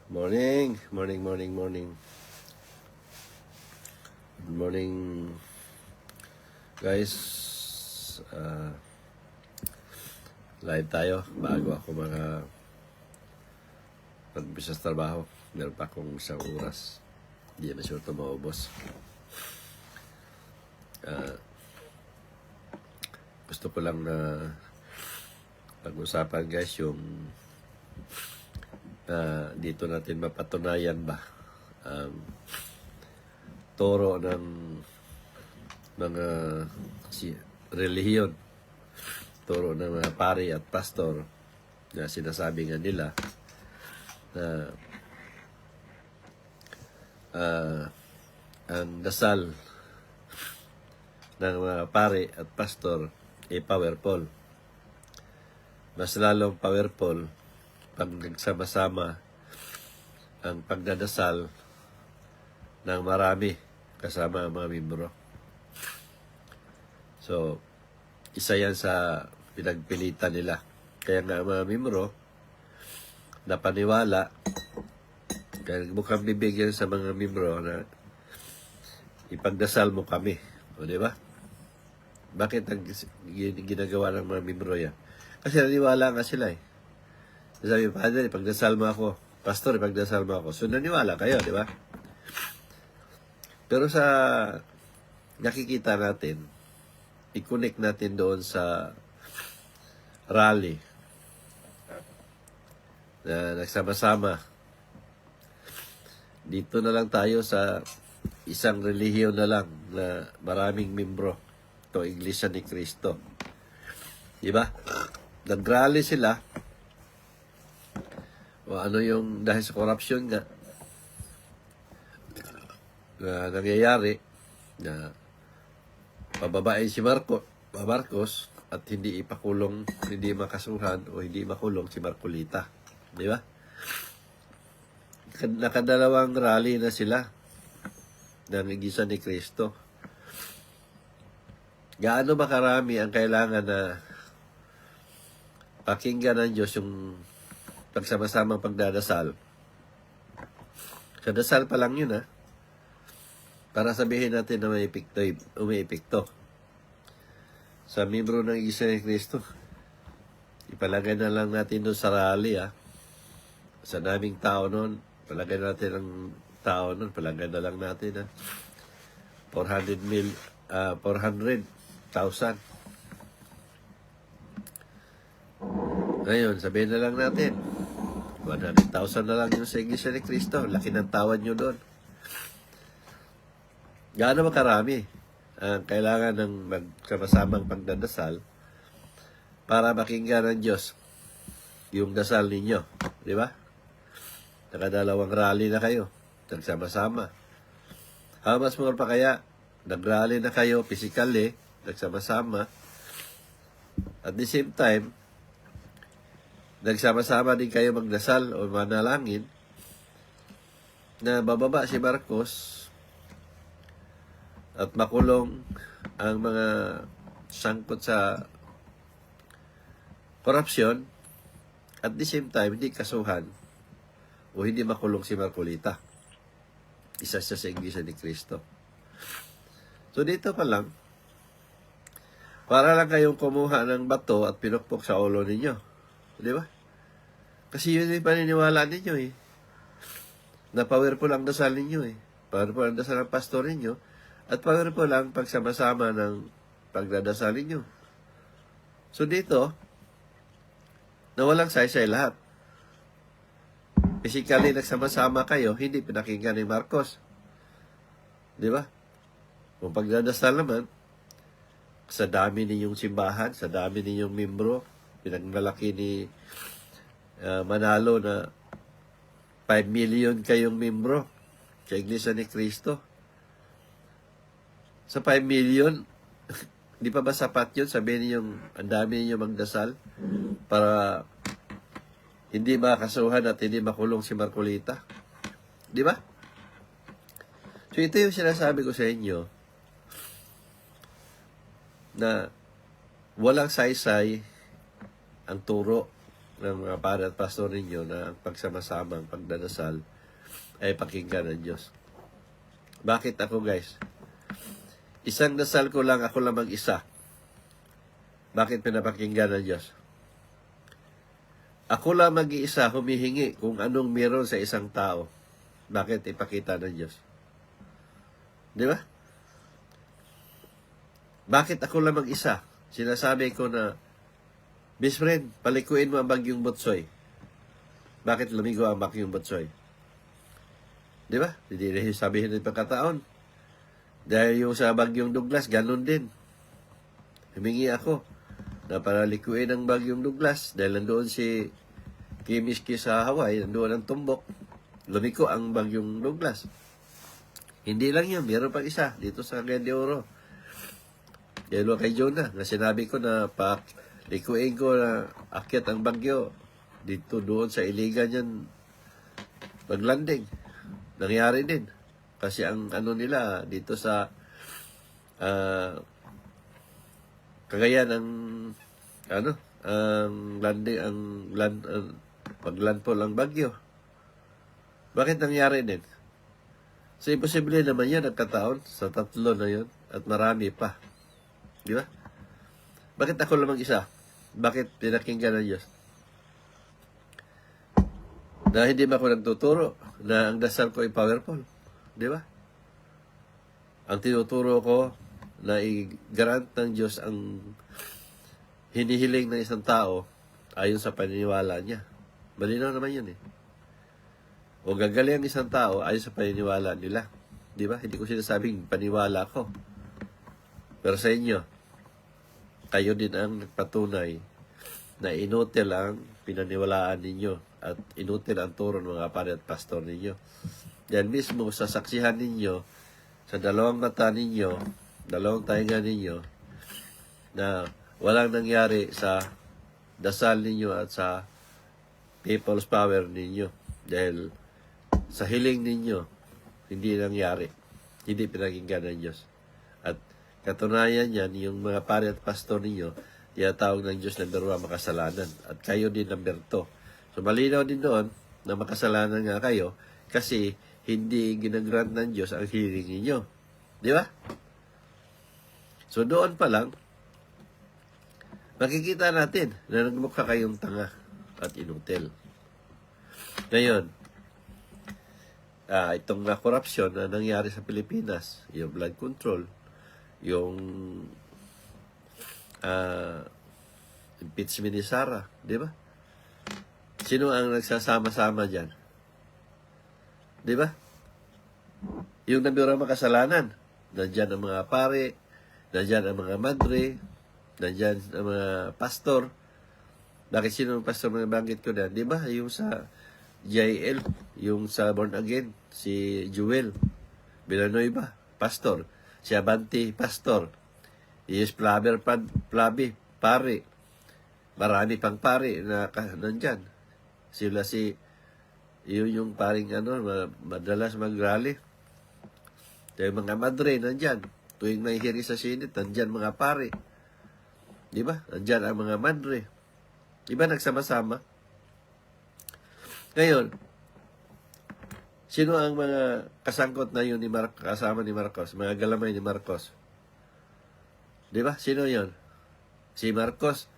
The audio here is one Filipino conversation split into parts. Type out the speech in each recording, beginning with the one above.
Morning, morning, morning, morning. Good morning, guys. Live tayo bago ako mag-umpisa sa trabaho. Meron pa akong isang oras. Hindi naman sure ito maubos. Gusto ko lang na pag-usapan, guys, yung dito natin mapatunayan ba ang toro ng mga relihiyon, turo ng mga pari at pastor na sinasabi nga nila na ang dasal ng mga pari at pastor ay powerful. Mas lalong powerful pag nagsama-sama ang pagdadasal ng marami kasama ang mga membro. So, isa yan sa pinagpilitan nila. Kaya nga ang mga membro napaniwala, kaya mukhang bibigyan sa mga membro na ipagdasal mo kami. O, di ba? Bakit ang ginagawa ng mga membro yan? Kasi naniwala nga sila eh. Sabi, Padre, ipagdasal mo ako. Pastor, ipagdasal mo ako. So, naniwala kayo, di ba? Pero sa nakikita natin, i-connect natin doon sa rally na nagsama-sama. Dito na lang tayo sa isang relihiyon na lang na maraming membro. Ito, Iglesia ni Cristo. Diba? Nag-rally sila. O ano yung dahil sa corruption nga na nangyayari na pababain si Marcos at hindi ipakulong, hindi makasuhan o hindi makulong si Marcolita. Di ba? Nakadalawang rally na sila ng Iglesia ni Cristo. Gaano ba karami ang kailangan na pakinggan ng Diyos yung pagsama-samang pagdadasal? Sa dasal pa lang yun, para sabihin natin na may epekto. Sa membro ng Iglesia ni Cristo, ipalagay na lang natin doon sa rally, sa daming tao noon, palagay natin ang tao noon, palagay na lang natin, 400,000. Ngayon, sabihin na lang natin, 100,000 na lang yung sa Iglesia ni Cristo. Laki ng tawad nyo doon. Gaano ba karami ang kailangan ng magkamasamang pagdadasal para makinggan ng Diyos yung dasal ninyo? Di ba? Nakadalawang rally na kayo. Nagsama-sama. How much more pa kaya? Nag-rally na kayo physically, nagsama-sama. At the same time, nagsama-sama din kayo magdasal o manalangin na bababa si Marcos at makulong ang mga sangkot sa korupsyon, at the same time, hindi kasuhan o hindi makulong si Marcolita. Isa siya sa Iglesia ni Cristo. So dito pa lang, para lang kayong kumuha ng bato at pinukpok sa ulo ninyo. Di ba? Kasi yun yung paniniwala ninyo na powerful ang dasal ninyo Powerful ang dasal ng pastor ninyo. At powerful lang pagsama-sama ng pagdadasal ninyo. So dito, nawalang saysay lahat. Physically, nagsama-sama kayo, hindi pinakinggan ni Marcos. Di ba? Kung pagdadasal naman, sa dami ninyong simbahan, sa dami ninyong membro, pinagmalaki ni Manalo na 5 million kayong membro sa Iglesia ni Cristo. Sa 5 million, di pa ba sapat yun? Sabihin ninyong ang dami ninyong magdasal para hindi makasuhan at hindi makulong si Marcolita. Di ba? So ito yung sinasabi ko sa inyo na walang saysay ang turo ng mga pare at pastor ninyo na ang pagsama-sama, ang pagdadasal ay pakinggan ng Diyos. Bakit ako, guys? Isang dasal ko lang, ako lang mag-isa. Bakit pinapakinggan ng Diyos? Ako lang mag-iisa humihingi kung anong meron sa isang tao. Bakit ipakita ng Diyos? Di ba? Bakit ako lang mag-isa? Sinasabi ko na, best friend, palikuin mo ang bagyong Butsoy. Bakit lumigo ang bagyong Butsoy? Di ba? Hindi na sabihin ng pagkataon. Dahil yung sa bagyong Douglas, ganun din. Humingi ako na paralikuin ang bagyong Douglas dahil nandoon si Kimiski sa Hawaii, nandoon ang tumbok. Lumiko ang bagyong Douglas. Hindi lang yun, meron pang isa dito sa Cagayan de Oro. Dahil kay Jonah, na sinabi ko na likuin ko na akyat ang bagyo dito doon sa Iligan yan maglanding. Nangyari din. Kasi ang ano nila dito sa Cagayan ang ang landing paglandfall ang bagyo. Bakit nangyari din? So imposible naman yan nagkataon sa tatlo na yun at marami pa. Di ba? Bakit ako lamang isa? Bakit pinakinggan ng Diyos? Na hindi ba ako nagtuturo na ang dasal ko ay powerful? Di ba? Ang tinuturo ko na i-grant ng Diyos ang hinihiling ng isang tao ayon sa paniniwala niya. Malinaw naman yun eh. O gagaling ang isang tao ayon sa paniniwala nila. Di ba? Hindi ko sinasabing paniwala ko. Pero sa inyo, kayo din ang nagpatunay na inutil ang pinaniwalaan ninyo at inutil ang turo ng mga pare at pastor ninyo. Yan mismo sa saksihan ninyo, sa dalawang mata ninyo, dalawang tainga ninyo, na walang nangyari sa dasal ninyo at sa people's power ninyo. Dahil sa hiling ninyo, hindi nangyari. Hindi pinakinggan ng Diyos. At katunayan yan, yung mga pare at pastor ninyo, tinatawag ng Diyos na number 1 makasalanan. At kayo din number 2. So malinaw din doon na makasalanan nga kayo kasi hindi ginagrant ng Diyos ang hiling ninyo. Di ba? So doon pa lang, makikita natin na nagmukha kayong tanga at inutil. Ngayon, itong korupsyon na nangyari sa Pilipinas, yung blood control, yung impeachment ni Sara, di ba? Sino ang nagsasama-sama dyan? Di ba? Yung nabirang makasalanan, nandyan ang mga pare, nandyan ang mga madre, nandyan ang mga pastor. Bakit sino ang pastor na nabanggit ko na? Di ba? Yung sa JL, yung sa Born Again, si Jewel Villanueva, pastor. Si Abante, pastor. Yes, Plabi, pare. Marami pang pare na nandyan. Sila yung paring madalas mag-rally. Dahil mga madre nandyan. Tuwing may hearing sa Senate, nandyan mga pare. Di ba? Nandyan ang mga madre. Di ba nagsama-sama? Ngayon, sino ang mga kasangkot na yun kasama ni Marcos? Mga galamay ni Marcos. Di ba? Sino yon? Si Marcos,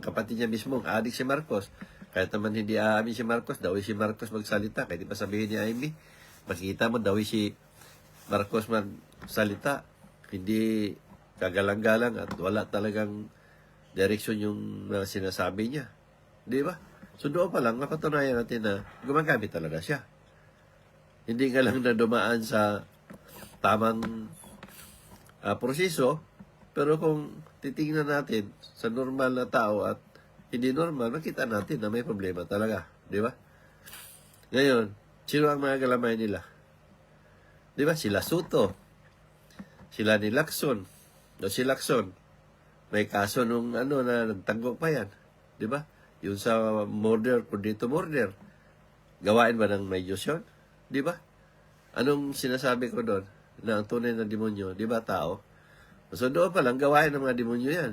kapatid niya mismo, adik si Marcos. Kahit naman hindi aamin si Marcos, daw si Marcos magsalita. Kahit di pa sabihin ni Amy, makikita mo daw si Marcos magsalita. Hindi kagalang-galang at wala talagang direksyon yung sinasabi niya. Di ba? So doon pa lang, mapatunayan natin na gumagamit talaga siya. Hindi nga lang na dumaan sa tamang proseso, pero kung titingnan natin sa normal na tao at hindi normal, makita natin na may problema talaga. Di ba? Ngayon, sino ang mga galamay nila? Di ba? Sila Soto. Sila ni Lacson. Si Lacson, may kaso nung na nagtanggok pa yan. Di ba? Yung sa murder, dito murder. Gawain ba ng may Diyos yun? Di ba? Anong sinasabi ko doon? Na ang tunay na demonyo, di ba tao? So doon pa lang, gawain ng mga demonyo yan.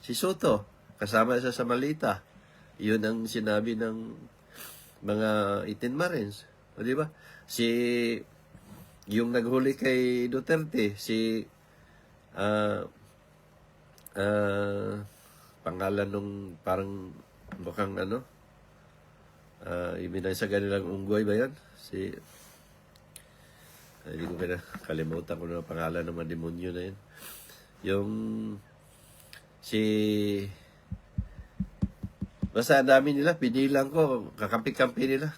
Si Soto, kasama siya sa Malita. Yun ang sinabi ng mga 18 Marines. O, di ba? Yung naghuli kay Duterte, ah, pangalan nung parang mukhang ibinay sa kanilang unggoy ba yan? Hindi ko kalimutan ko na pangalan ng mga demonyo na yun. Yung basta dami nila, pinilang ko, kakampi-kampi nila.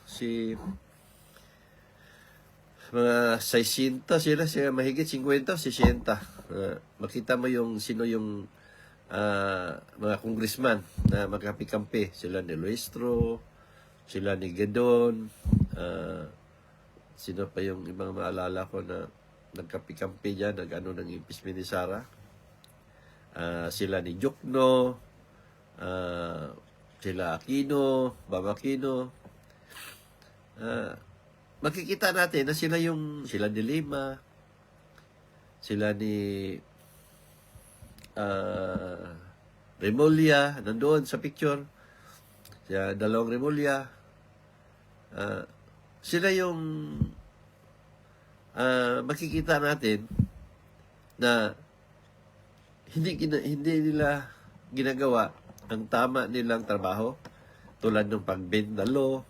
Mga 60 sila, mahigit 50, 60. Makita mo sino yung mga congressman na magkampi-kampi. Sila ni Luistro, sila ni Gedon, sino pa yung ibang maalala ko na nagkampi-kampi dyan, ng impeachment ni Sara. Sila ni Jokno, sila Aquino, Bam Aquino. Makikita natin na sila ni Lima, sila ni Remulla, nandoon sa picture. Siya, dalawang Remulla. Sila yung makikita natin na hindi nila ginagawa ang tama nilang trabaho, tulad ng pagbendalo,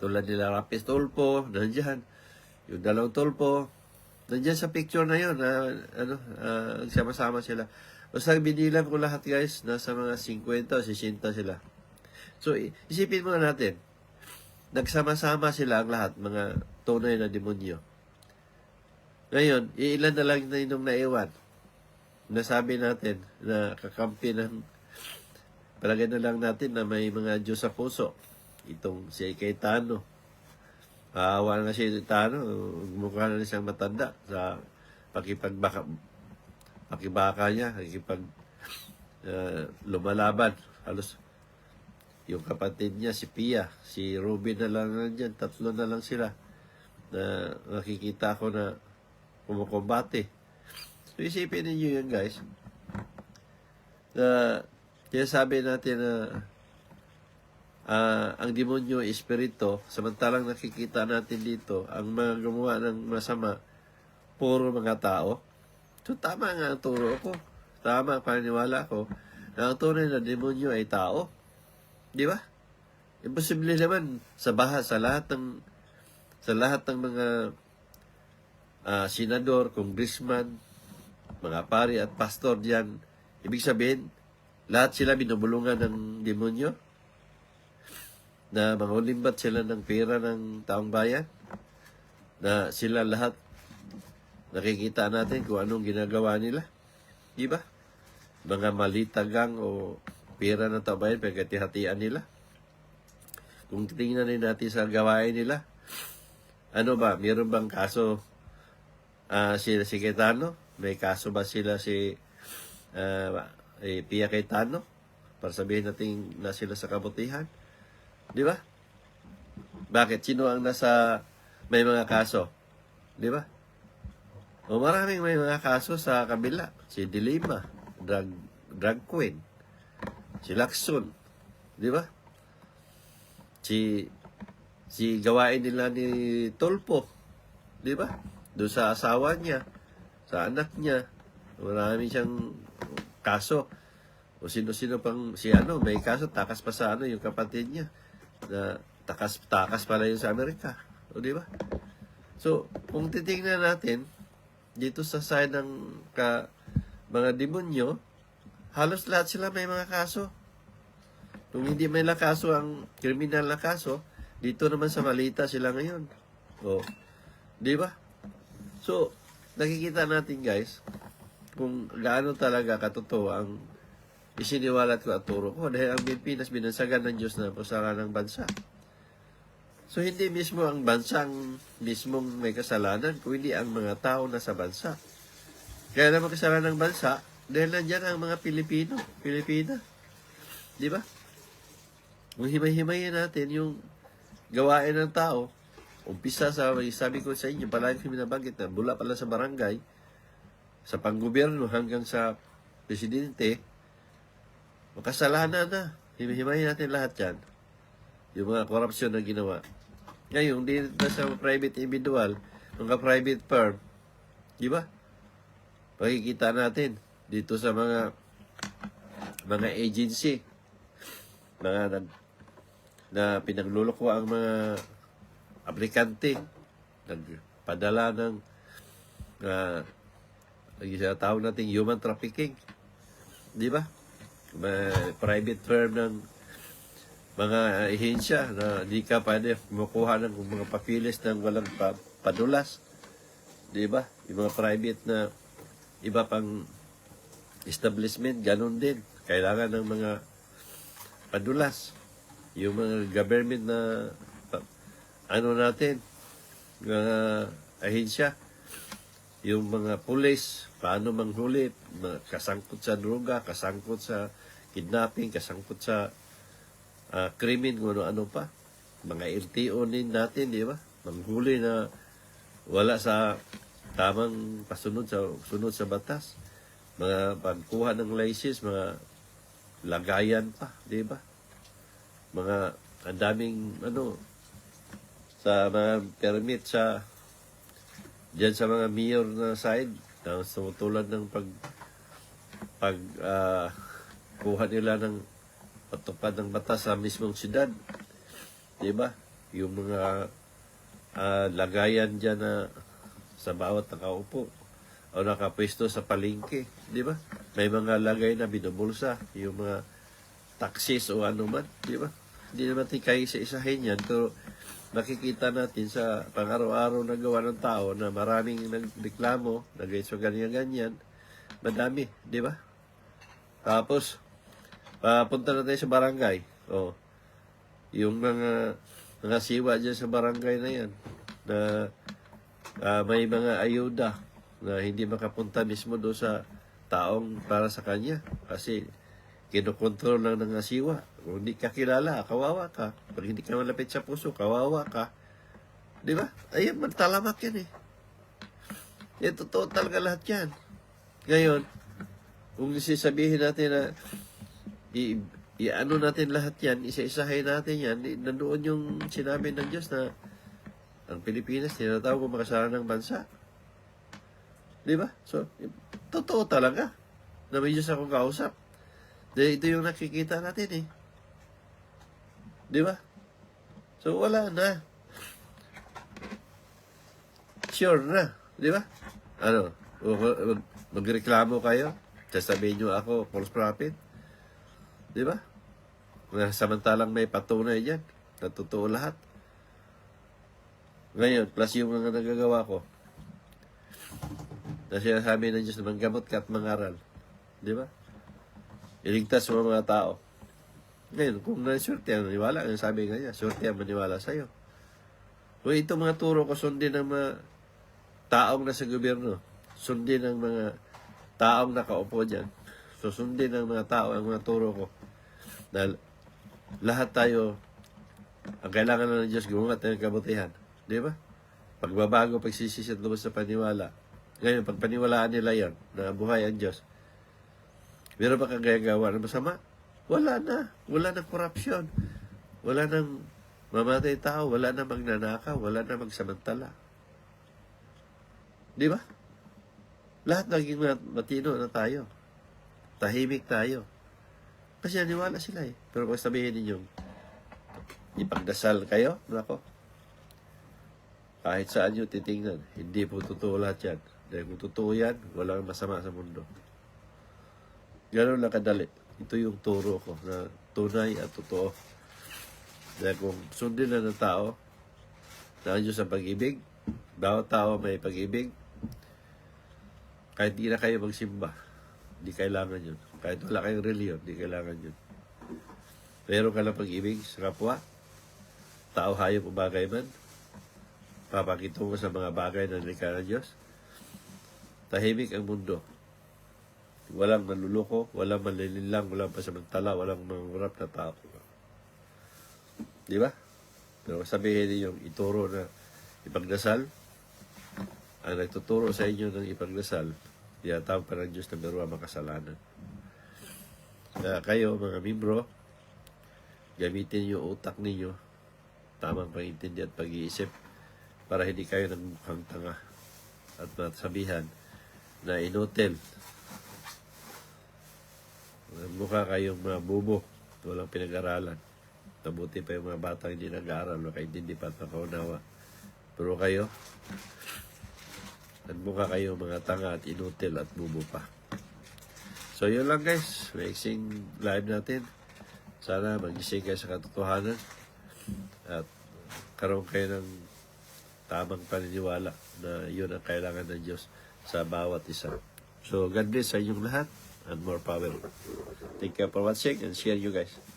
tulad nila Rapis Tulfo, nandiyan. Yung dalawang Tulfo, nandiyan sa picture na yun, sama-sama sila. Basta binilang ko lahat, guys, nasa mga 50 o 60 sila. So, isipin mo natin, nagsama-sama sila ang lahat, mga tunay na demonyo. Ngayon, ilan na lang na yung naiwan. Nasabi natin na kakampi ng palagay na lang natin na may mga Diyos sa puso. Itong si Cayetano. Maawa na si Cayetano. Mukha na siyang matanda sa pakibaka niya. Lumalaban. Halos yung kapatid niya, si Pia, si Ruby na lang nandyan. 3 na lang sila na nakikita ko na kumukumbate. So, isipin ninyo yun, guys. Kaya sabi natin na ang demonyo ay espiritu, samantalang nakikita natin dito, ang mga gumawa ng masama, puro mga tao. So, tama nga ang turo ko. Tama ang paniniwala ko na ang tunay na demonyo ay tao. Di ba? Imposible naman sa lahat ng mga senador, congressman, mga pari at pastor diyan. Ibig sabihin, lahat sila binubulungan ng demonyo na mangulimbat sila ng pera ng taong bayan, na sila lahat nakikita natin kung anong ginagawa nila. Di ba? Mga malitagang o pera ng taong bayan, pagkatihatian nila. Kung tingnan natin sa gawain nila, meron bang kaso si Cayetano? May kaso ba sila Pia Cayetano? Para sabihin natin na sila sa kabutihan. Di ba? Bakit? Sino ang may mga kaso? Di ba? O maraming may mga kaso sa kabila. Si Dilima, drug queen. Si Lacson. Di ba? Si gawain nila ni Tulfo. Di ba? Doon sa asawa niya, sa anak niya, marami siyang kaso. O sino-sino pang, may kaso, takas pa sa yung kapatid niya. Na takas pala yun sa Amerika. O, di ba? So, kung titingnan natin, dito sa side ng mga demonyo, halos lahat sila may mga kaso. Kung hindi may kaso ang kriminal na kaso, dito naman sa Malita sila ngayon. O, di ba? So, nakikita natin, guys, kung gaano talaga katotoo ang isiniwalat ko at turo ko, dahil ang Pilipinas binansagan ng Diyos na pusara ng bansa. So, hindi mismo ang bansang mismong may kasalanan, kundi ang mga tao na sa bansa. Kaya naman kasalanan ng bansa, dahil nandyan ang mga Pilipina. Di ba? Kung himay-himayin natin yung gawain ng tao, umpisa sabi ko sa inyo, palagi ko binabanggit na mula pala sa barangay, sa panggobyerno hanggang sa presidente, makasalanan na. Himahimayin natin lahat yan. Yung mga korupsyon na ginawa. Ngayon, di na sa private individual, mga private firm, di ba? Pakikita natin dito sa mga agency, mga na pinagluloko ang mga aplikante, nagpadala ng tawag natin human trafficking. Di ba? May private firm ng mga ahensya na di ka pwede kumukuha ng mga papilis ng walang padulas. Di ba? Yung mga private na iba pang establishment, ganun din. Kailangan ng mga padulas. Yung mga government na natin, mga ahensya, yung mga pulis, paano manghuli, kasangkot sa droga, kasangkot sa kidnapping, kasangkot sa krimen, kung ano-ano pa. Mga LTO din natin, di ba? Manghuli na wala sa tamang sunod sa batas. Mga pagkuha ng license, mga lagayan pa, di ba? Mga ang daming sa mga permit diyan sa mga mayor na side na tumutulad ng kuha nila ng patupad ng batas sa mismong siyudad. Di ba? Yung mga lagayan dyan na sa bawat nakaupo o nakapwesto sa palengke. Di ba? May mga lagay na binubulsa. Yung mga taxis o ano man. Di ba? Hindi naman kayo isa-isahin yan. Pero nakikita natin sa pang-araw-araw na gawa ng tao na maraming nagreklamo, nag-so ganyan-ganyan. Madami. Di ba? Tapos, punta na tayo sa barangay. O, yung mga siwa dyan sa barangay na yan, na may mga ayuda na hindi makapunta mismo doon sa taong para sa kanya. Kasi, kinokontrol lang ng asiwa. Kung hindi ka kilala, kawawa ka. Pag hindi ka malapit sa puso, kawawa ka. Di ba? Ayun, magtalamak yan eh. Yan, totoo talaga lahat yan. Ngayon, kung sasabihin natin na i-ano natin lahat yan, isa-isahin natin yan, nandoon yung sinabi ng Diyos na ang Pilipinas, tinatawag kong makasalan ng bansa. Di ba? So, totoo talaga na may Diyos akong kausap. Dahil ito yung nakikita natin eh. Di ba? So, wala na. Sure na. Di ba? Ano? Magreklamo kayo? Sasabihin nyo ako, false prophet? Di ba? Samantalang may patunay dyan. Na totoo lahat. Ngayon, plus yung mga nagagawa ko. Na sinasabi ng Diyos na manggamot ka at mangaral. Di ba? Iligtas mo mga tao. Ngayon, kung na-surte ang maniwala, ang sabi nga niya, surte ang maniwala sa'yo. Kung itong mga turo ko, sundin ng mga taong nasa gobyerno, sundin ng mga taong nakaupo dyan, so sundin ng mga tao ang mga turo ko. Dahil lahat tayo, ang kailangan na ng Diyos, gumawa tayo ng kabutihan. Di ba? Pagbabago, pagsisisi at lubos sa paniwala. Ngayon, pag paniwalaan nila yan, na buhay ang Diyos, meron ba kang gagawa na masama? Wala na. Wala na korupsyon. Wala nang mamatay tao. Wala na magnanakaw. Wala na magsamantala. Di ba? Lahat naging matino na tayo. Tahimik tayo. Kasi naniwala sila eh. Pero kung sabihin ninyong ipagdasal kayo, nako, kahit saan nyo titingnan, hindi po totoo lahat yan. Dahil kung totoo yan, walang masama sa mundo. Ganoon lang kadali. Ito yung turo ko na tunay at totoo. Dahil kung sundin na ng tao, na Diyos ang pag-ibig, bawat tao may pag-ibig, kahit di na kayo magsimba, di kailangan yun. Kahit wala kayong reliyon, di kailangan yun. Pero ka lang pag-ibig sa kapwa, tao, hayop o bagay man, papakita mo sa mga bagay na nilikha ng Diyos, tahimik ang mundo. Walang manluloko, walang manlililang, walang pasamantala, walang mangurap na tao. Di ba? Pero sabihin niyo yung ituro na ipagdasal, ang nagtuturo sa inyo ng ipagdasal, tinatawag pa ng Diyos na meron ang makasalanan. Kaya kayo, mga membro, Gamitin yung utak ninyo, tamang pag-intindi at pag-iisip, para hindi kayo nagmukhang tanga at masabihan na inutil. Mukha kayong mga bubo, walang pinag-aralan. Mabuti pa yung mga batang hindi nag-aaral, makaintindi pa at makaunawa. Pero kayo, nagmukha kayo mga tanga at inutil at bubo pa. So yun lang guys, mixing live natin. Sana magising kayo sa katotohanan at karoon kayo ng tamang paniniwala na yun ang kailangan ng Diyos sa bawat isa. So God bless sa inyong lahat and more power. Thank you for watching and share you guys.